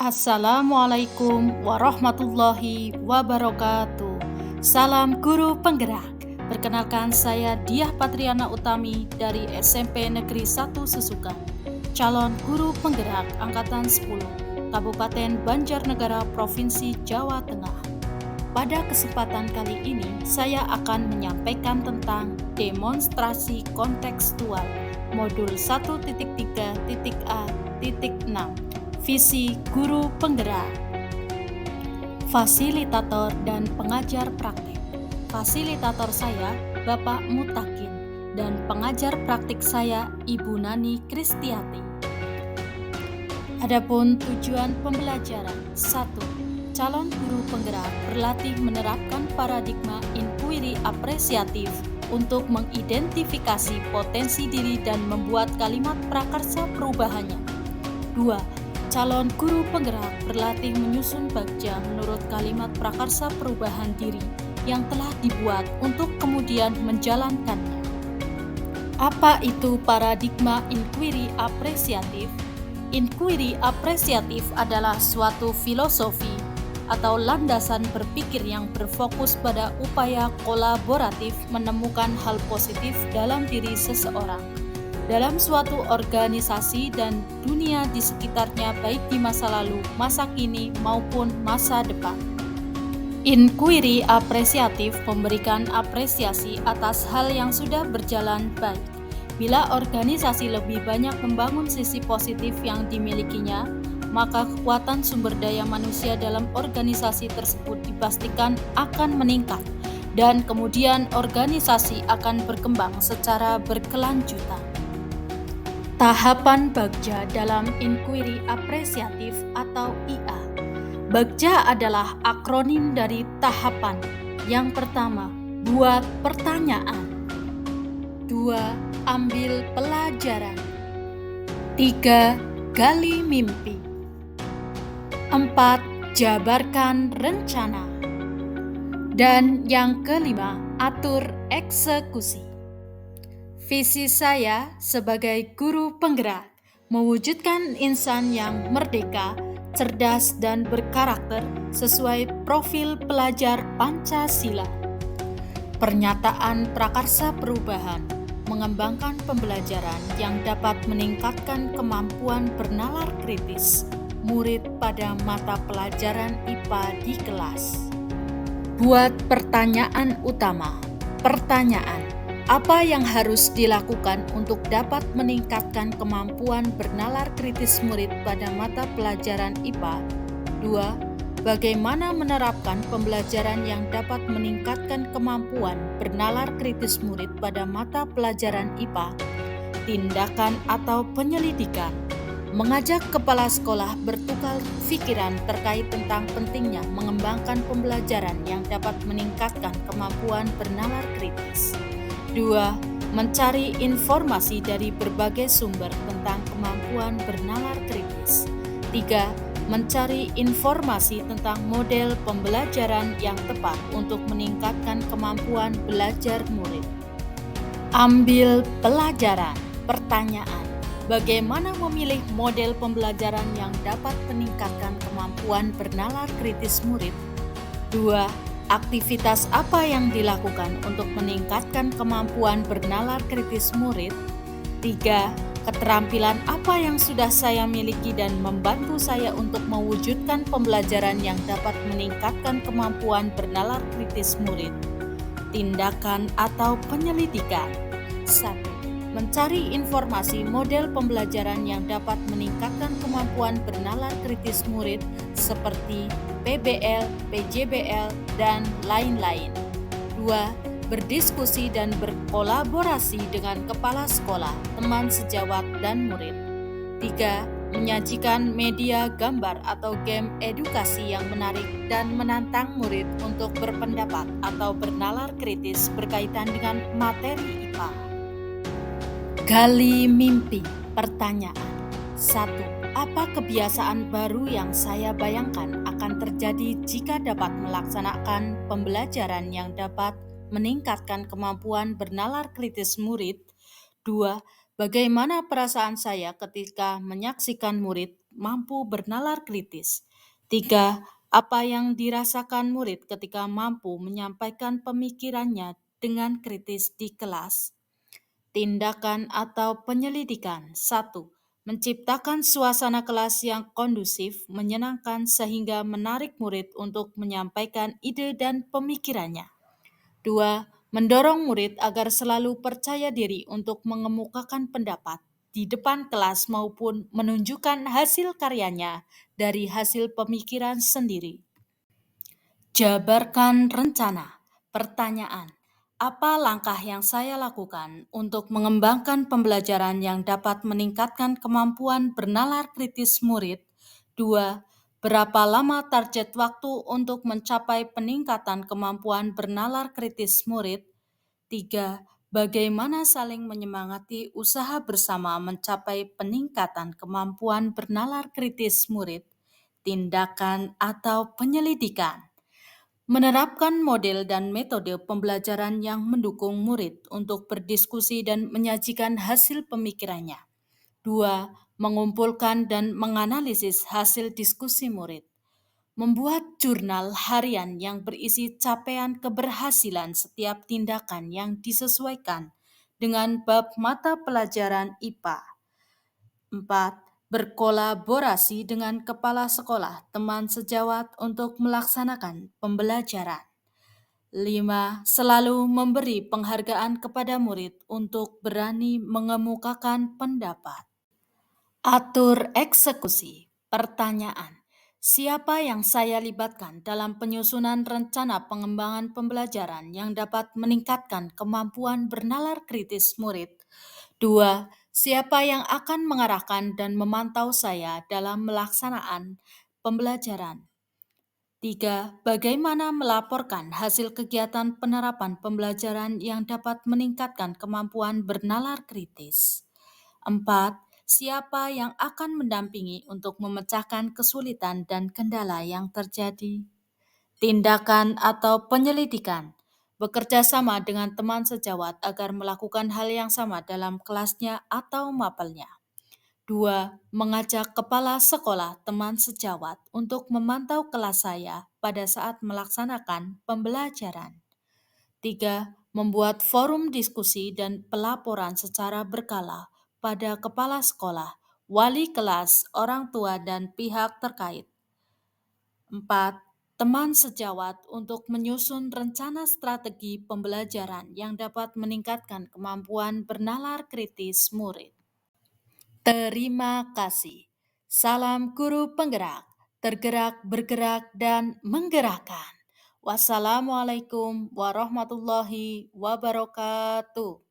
Assalamualaikum warahmatullahi wabarakatuh. Salam guru penggerak. Perkenalkan, saya Diah Patriana Utami dari SMP Negeri 1 Susukan, calon guru penggerak angkatan 10, Kabupaten Banjarnegara, Provinsi Jawa Tengah. Pada kesempatan kali ini, saya akan menyampaikan tentang demonstrasi kontekstual modul 1.3.a.6, visi guru penggerak, fasilitator dan pengajar praktik. Fasilitator saya Bapak Mutakin dan pengajar praktik saya Ibu Nani Kristiati. Adapun tujuan pembelajaran: 1. Calon guru penggerak berlatih menerapkan paradigma inquiry apresiatif untuk mengidentifikasi potensi diri dan membuat kalimat prakarsa perubahannya. 2. Calon guru penggerak berlatih menyusun bagja menurut kalimat prakarsa perubahan diri yang telah dibuat untuk kemudian menjalankannya. Apa itu paradigma inquiry apresiatif? Inquiry apresiatif adalah suatu filosofi atau landasan berpikir yang berfokus pada upaya kolaboratif menemukan hal positif dalam diri seseorang, dalam suatu organisasi dan dunia di sekitarnya, baik di masa lalu, masa kini, maupun masa depan. Inquiry apresiatif memberikan apresiasi atas hal yang sudah berjalan baik. Bila organisasi lebih banyak membangun sisi positif yang dimilikinya, maka kekuatan sumber daya manusia dalam organisasi tersebut dipastikan akan meningkat, dan kemudian organisasi akan berkembang secara berkelanjutan. Tahapan bagja dalam inquiry apresiatif atau IA. Bagja adalah akronim dari tahapan. Yang pertama, buat pertanyaan. 2. Ambil pelajaran. 3. Gali mimpi. 4. Jabarkan rencana. Dan yang kelima, atur eksekusi. Visi saya sebagai guru penggerak mewujudkan insan yang merdeka, cerdas, dan berkarakter sesuai profil pelajar Pancasila. Pernyataan prakarsa perubahan mengembangkan pembelajaran yang dapat meningkatkan kemampuan bernalar kritis murid pada mata pelajaran IPA di kelas. Buat pertanyaan utama. Pertanyaan: apa yang harus dilakukan untuk dapat meningkatkan kemampuan bernalar kritis murid pada mata pelajaran IPA? 2. Bagaimana menerapkan pembelajaran yang dapat meningkatkan kemampuan bernalar kritis murid pada mata pelajaran IPA? Tindakan atau penyelidikan: mengajak kepala sekolah bertukar pikiran terkait tentang pentingnya mengembangkan pembelajaran yang dapat meningkatkan kemampuan bernalar kritis. 2. Mencari informasi dari berbagai sumber tentang kemampuan bernalar kritis. 3. Mencari informasi tentang model pembelajaran yang tepat untuk meningkatkan kemampuan belajar murid. Ambil pelajaran. Pertanyaan: bagaimana memilih model pembelajaran yang dapat meningkatkan kemampuan bernalar kritis murid? 2. Aktivitas apa yang dilakukan untuk meningkatkan kemampuan bernalar kritis murid? 3. Keterampilan apa yang sudah saya miliki dan membantu saya untuk mewujudkan pembelajaran yang dapat meningkatkan kemampuan bernalar kritis murid? Tindakan atau penyelidikan. 1. Mencari informasi model pembelajaran yang dapat meningkatkan kemampuan bernalar kritis murid seperti PBL, PJBL, dan lain-lain. 2. Berdiskusi dan berkolaborasi dengan kepala sekolah, teman sejawat, dan murid. 3. Menyajikan media gambar atau game edukasi yang menarik dan menantang murid untuk berpendapat atau bernalar kritis berkaitan dengan materi IPA. Gali mimpi. Pertanyaan: 1. Apa kebiasaan baru yang saya bayangkan akan terjadi jika dapat melaksanakan pembelajaran yang dapat meningkatkan kemampuan bernalar kritis murid? 2. Bagaimana perasaan saya ketika menyaksikan murid mampu bernalar kritis. 3. Apa yang dirasakan murid ketika mampu menyampaikan pemikirannya dengan kritis di kelas? Tindakan atau penyelidikan. 1. Menciptakan suasana kelas yang kondusif, menyenangkan sehingga menarik murid untuk menyampaikan ide dan pemikirannya. 2. Mendorong murid agar selalu percaya diri untuk mengemukakan pendapat di depan kelas maupun menunjukkan hasil karyanya dari hasil pemikiran sendiri. Jabarkan rencana. Pertanyaan: apa langkah yang saya lakukan untuk mengembangkan pembelajaran yang dapat meningkatkan kemampuan bernalar kritis murid? 2. Berapa lama target waktu untuk mencapai peningkatan kemampuan bernalar kritis murid? 3. Bagaimana saling menyemangati usaha bersama mencapai peningkatan kemampuan bernalar kritis murid? Tindakan atau penyelidikan. Menerapkan model dan metode pembelajaran yang mendukung murid untuk berdiskusi dan menyajikan hasil pemikirannya. 2. Mengumpulkan dan menganalisis hasil diskusi murid. Membuat jurnal harian yang berisi capaian keberhasilan setiap tindakan yang disesuaikan dengan bab mata pelajaran IPA. 4. Berkolaborasi dengan kepala sekolah, teman sejawat untuk melaksanakan pembelajaran. 5. Selalu memberi penghargaan kepada murid untuk berani mengemukakan pendapat. Atur eksekusi. Pertanyaan: siapa yang saya libatkan dalam penyusunan rencana pengembangan pembelajaran yang dapat meningkatkan kemampuan bernalar kritis murid? 2. Siapa yang akan mengarahkan dan memantau saya dalam melaksanaan pembelajaran? 3. Bagaimana melaporkan hasil kegiatan penerapan pembelajaran yang dapat meningkatkan kemampuan bernalar kritis? 4. Siapa yang akan mendampingi untuk memecahkan kesulitan dan kendala yang terjadi? Tindakan atau penyelidikan. Bekerja sama dengan teman sejawat agar melakukan hal yang sama dalam kelasnya atau mapelnya. 2. Mengajak kepala sekolah teman sejawat untuk memantau kelas saya pada saat melaksanakan pembelajaran. 3. Membuat forum diskusi dan pelaporan secara berkala pada kepala sekolah, wali kelas, orang tua, dan pihak terkait. 4. Teman sejawat untuk menyusun rencana strategi pembelajaran yang dapat meningkatkan kemampuan bernalar kritis murid. Terima kasih. Salam guru penggerak, tergerak, bergerak, dan menggerakkan. Wassalamualaikum warahmatullahi wabarakatuh.